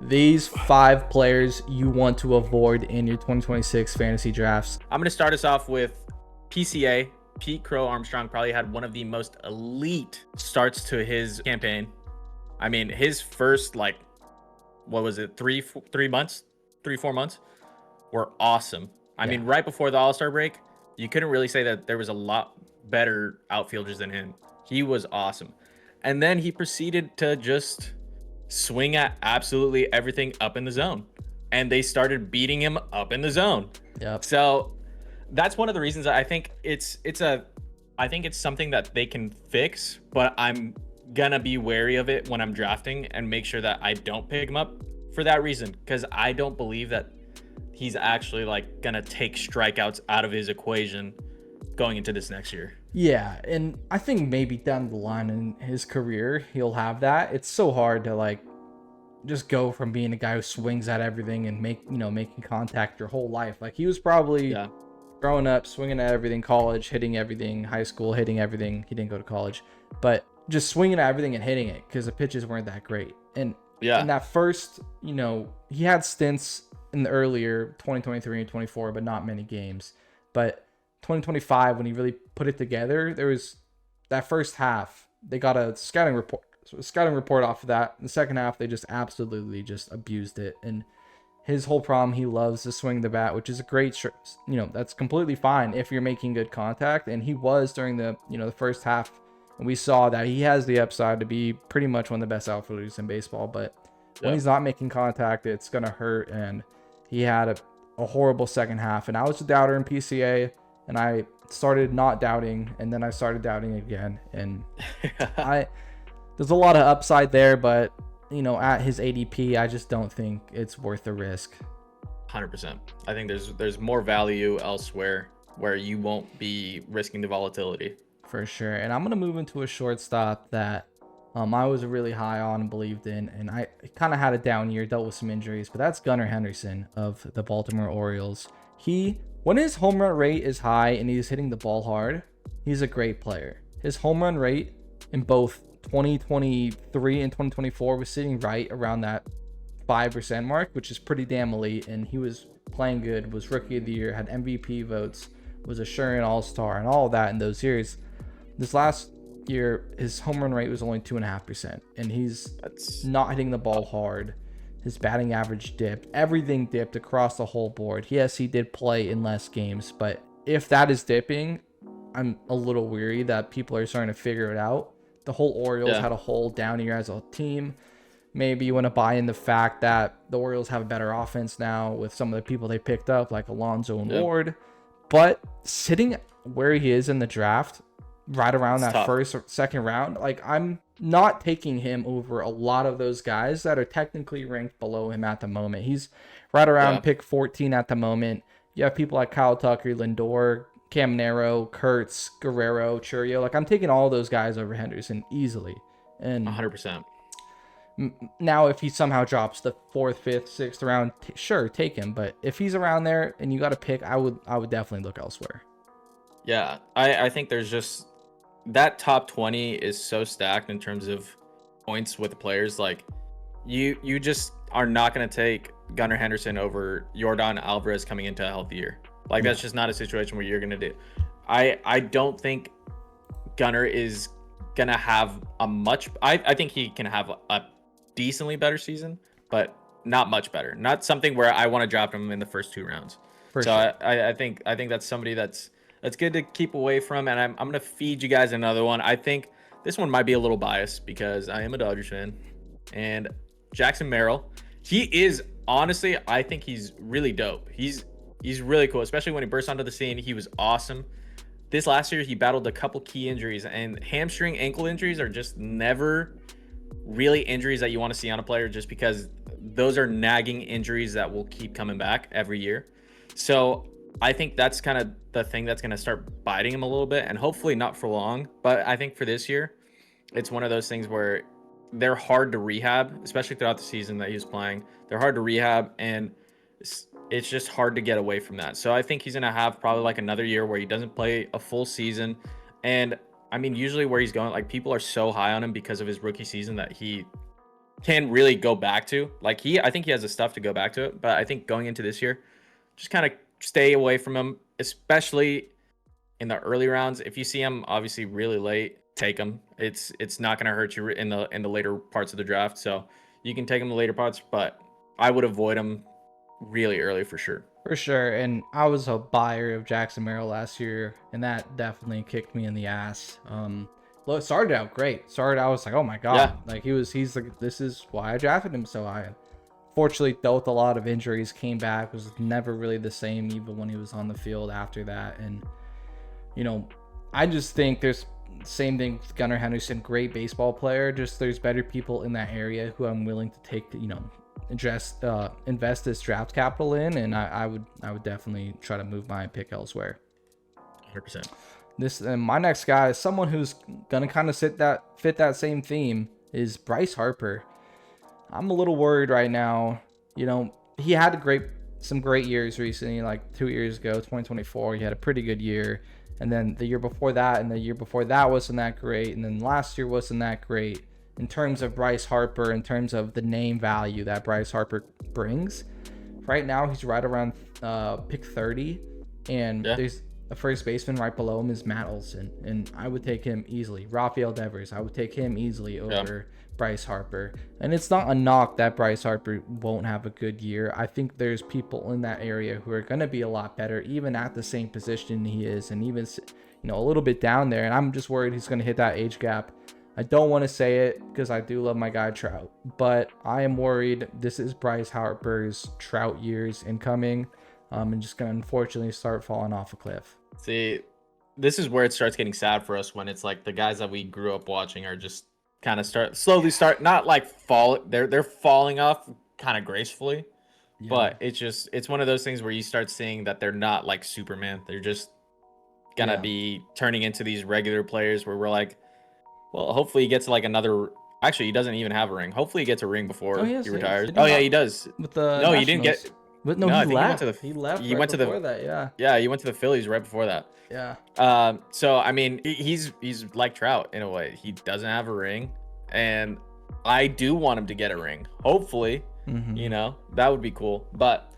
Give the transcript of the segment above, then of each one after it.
These 5 players you want to avoid in your 2026 fantasy drafts. I'm going to start us off with PCA. Pete Crow-Armstrong probably had one of the most elite starts to his campaign. I mean, his first, what was it, 4 months were awesome. I mean, right before the All-Star break, you couldn't really say that there was a lot better outfielders than him. He was awesome. And then he proceeded to just swing at absolutely everything up in the zone. And they started beating him up in the zone. Yep. So that's one of the reasons I think it's something that they can fix, but I'm gonna be wary of it when I'm drafting and make sure that I don't pick him up for that reason, because I don't believe that he's actually gonna take strikeouts out of his equation going into this next year. Yeah, and I think maybe down the line in his career he'll have that. It's so hard to just go from being a guy who swings at everything and making contact your whole life. He was probably growing up swinging at everything, college hitting everything, high school hitting everything. He didn't go to college, but just swinging at everything and hitting it because the pitches weren't that great. And in that first, he had stints in the earlier 2023 and 24, but not many games. But 2025, when he really put it together, there was that first half. They got a scouting report off of that. In the second half, they just absolutely just abused it. And his whole problem, he loves to swing the bat, which is a great, that's completely fine if you're making good contact. And he was during the first half. And we saw that he has the upside to be pretty much one of the best outfielders in baseball. But when he's not making contact, it's going to hurt. And he had a horrible second half. And I was a doubter in PCA. And I started not doubting, and then I started doubting again. And there's a lot of upside there, but at his ADP, I just don't think it's worth the risk. 100%. I think there's more value elsewhere where you won't be risking the volatility. For sure. And I'm gonna move into a shortstop that I was really high on and believed in, and I kind of had a down year, dealt with some injuries, but that's Gunnar Henderson of the Baltimore Orioles. When his home run rate is high and he's hitting the ball hard, he's a great player. His home run rate in both 2023 and 2024 was sitting right around that 5% mark, which is pretty damn elite. And he was playing good, was rookie of the year, had MVP votes, was a sure all-star, and all of that in those years. This last year, his home run rate was only 2.5%, and that's not hitting the ball hard. His batting average dipped. Everything dipped across the whole board. Yes, he did play in less games, but if that is dipping, I'm a little weary that people are starting to figure it out. The whole Orioles had a whole down year as a team. Maybe you want to buy in the fact that the Orioles have a better offense now with some of the people they picked up, like Alonso and Ward. But sitting where he is in the draft, right around that first or second round, I'm not taking him over a lot of those guys that are technically ranked below him at the moment. He's right around pick 14 at the moment. You have people like Kyle Tucker, Lindor, Caminero, Kurtz, Guerrero, Churio. I'm taking all those guys over Henderson easily. And 100%. Now, if he somehow drops the 4th, 5th, 6th round, sure, take him. But if he's around there and you got to pick, I would definitely look elsewhere. Yeah, I think there's just that top 20 is so stacked in terms of points with the players. You just are not going to take Gunnar Henderson over Yordan Alvarez coming into a healthy year. That's just not a situation where you're going to do. I don't think Gunnar is going to have I think he can have a decently better season, but not much better. Not something where I want to draft him in the first 2 rounds. Sure. I think that's somebody that's good to keep away from, and I'm going to feed you guys another one. I think this one might be a little biased because I am a Dodgers fan, and Jackson Merrill, he is honestly, I think he's really dope. He's really cool, especially when he burst onto the scene. He was awesome. This last year, he battled a couple key injuries, and hamstring ankle injuries are just never really injuries that you want to see on a player, just because those are nagging injuries that will keep coming back every year. So I think that's kind of the thing that's going to start biting him a little bit, and hopefully not for long. But I think for this year, it's one of those things where they're hard to rehab, especially throughout the season that he was playing. They're hard to rehab, and it's just hard to get away from that. So I think he's going to have probably another year where he doesn't play a full season. And I mean, usually where he's going, people are so high on him because of his rookie season that he can really go back to. Like I think he has the stuff to go back to it, but I think going into this year, just kind of stay away from him, especially in the early rounds. If you see him obviously really late, take him. It's not going to hurt you in the later parts of the draft. So you can take him in the later parts, but I would avoid him really early for sure. For sure. And I was a buyer of Jackson Merrill last year, and that definitely kicked me in the ass. Well, it started out great. I was like, oh my God. Yeah. Like he's like, this is why I drafted him so high. Fortunately, dealt with a lot of injuries, came back, was never really the same even when he was on the field after that. And, you know, I just think there's same thing with Gunnar Henderson, great baseball player. Just there's better people in that area who I'm willing to take, invest this draft capital in, and I would definitely try to move my pick elsewhere. 100%. This and my next guy is someone who's gonna kind of fit that same theme is Bryce Harper. I'm a little worried right now. You know, he had some great years recently, like 2 years ago, 2024. He had a pretty good year, and then the year before that, and the year before that wasn't that great, and then last year wasn't that great. In terms of Bryce Harper, in terms of the name value that Bryce Harper brings, right now he's right around pick 30, and there's a first baseman right below him is Matt Olson, and I would take him easily. Rafael Devers, I would take him easily over Bryce Harper. And it's not a knock that Bryce Harper won't have a good year. I think there's people in that area who are going to be a lot better, even at the same position he is, and even a little bit down there. And I'm just worried he's going to hit that age gap. I don't want to say it because I do love my guy Trout, but I am worried this is Bryce Harper's Trout years incoming. And just going to unfortunately start falling off a cliff. See, this is where it starts getting sad for us when it's like the guys that we grew up watching are just kind of slowly not like fall. They're falling off kind of gracefully, but it's one of those things where you start seeing that they're not like Superman. They're just gonna be turning into these regular players where we're like, well, hopefully he gets like another. Actually, he doesn't even have a ring. Hopefully he gets a ring before he retires. Oh yeah, he does. With the no, he didn't get. But no, he left. He left. He went before that. Yeah. Yeah, he went to the Phillies right before that. Yeah. So I mean, he's like Trout in a way. He doesn't have a ring, and I do want him to get a ring. Hopefully, that would be cool. But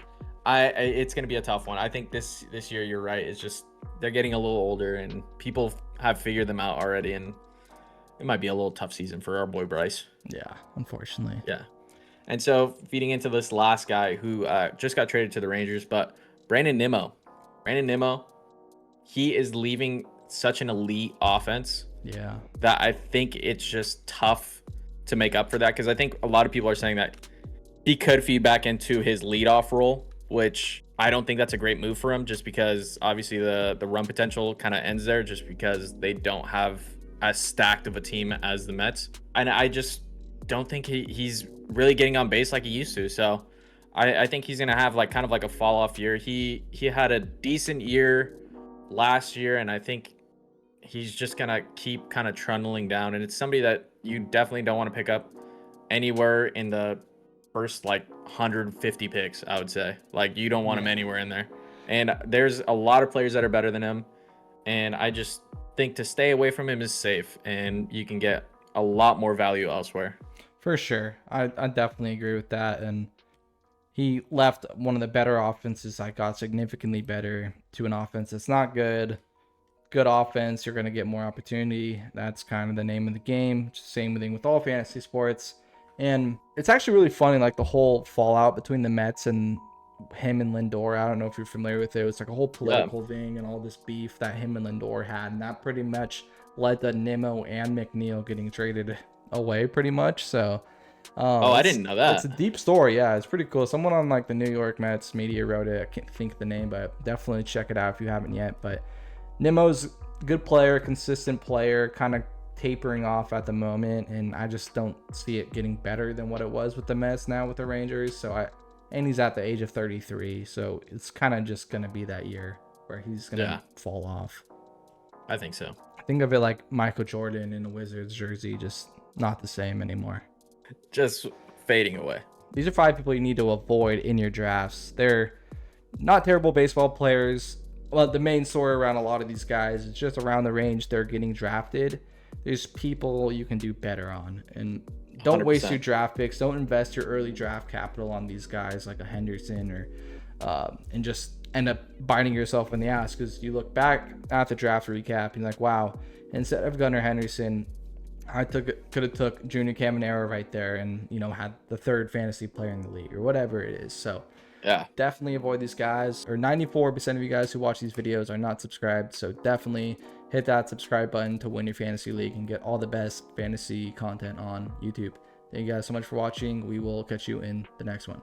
it's gonna be a tough one. I think this year, you're right. It's just they're getting a little older, and people have figured them out already, and it might be a little tough season for our boy Bryce. Yeah, unfortunately. Yeah. And so feeding into this last guy who just got traded to the Rangers, but Brandon Nimmo, he is leaving such an elite offense that I think it's just tough to make up for that, because I think a lot of people are saying that he could feed back into his leadoff role, which I don't think that's a great move for him, just because obviously the run potential kind of ends there just because they don't have as stacked of a team as the Mets. And I just don't think he's really getting on base like he used to. So I think he's gonna have like kind of like a fall off year. He had a decent year last year, and I think he's just gonna keep kind of trundling down. And it's somebody that you definitely don't want to pick up anywhere in the first like 150 picks, I would say. Like you don't want him anywhere in there. And there's a lot of players that are better than him, and I just think to stay away from him is safe, and you can get a lot more value elsewhere. For sure. I definitely agree with that. And he left one of the better offenses that got significantly better to an offense that's not good. Good offense, you're going to get more opportunity. That's kind of the name of the game. Same thing with all fantasy sports. And it's actually really funny, like the whole fallout between the Mets and him and Lindor. I don't know if you're familiar with it. It was like a whole political thing and all this beef that him and Lindor had. And that pretty much led to Nimmo and McNeil getting traded away pretty much. So I didn't know that. It's a deep story. Yeah, it's pretty cool. Someone on like the New York Mets media wrote it. I can't think of the name, but definitely check it out if you haven't yet. But Nimmo's a good player, consistent player, kind of tapering off at the moment, and I just don't see it getting better than what it was with the Mets now with the Rangers. And he's at the age of 33, so it's kind of just gonna be that year where he's gonna fall off. I think so. Think of it like Michael Jordan in a Wizards jersey, just not the same anymore. Just fading away. These are 5 people you need to avoid in your drafts. They're not terrible baseball players. Well, the main story around a lot of these guys is just around the range they're getting drafted. There's people you can do better on. And don't waste your 100%. draft picks. Don't invest your early draft capital on these guys like a Henderson or and just end up biting yourself in the ass, because you look back at the draft recap and you're like, wow, instead of Gunnar Henderson, I could have took Junior Caminero right there, and had the third fantasy player in the league or whatever it is. So Yeah. definitely avoid these guys. Or 94% of you guys who watch these videos are not subscribed, so definitely hit that subscribe button to win your fantasy league and get all the best fantasy content on YouTube. Thank you guys so much for watching. We will catch you in the next one.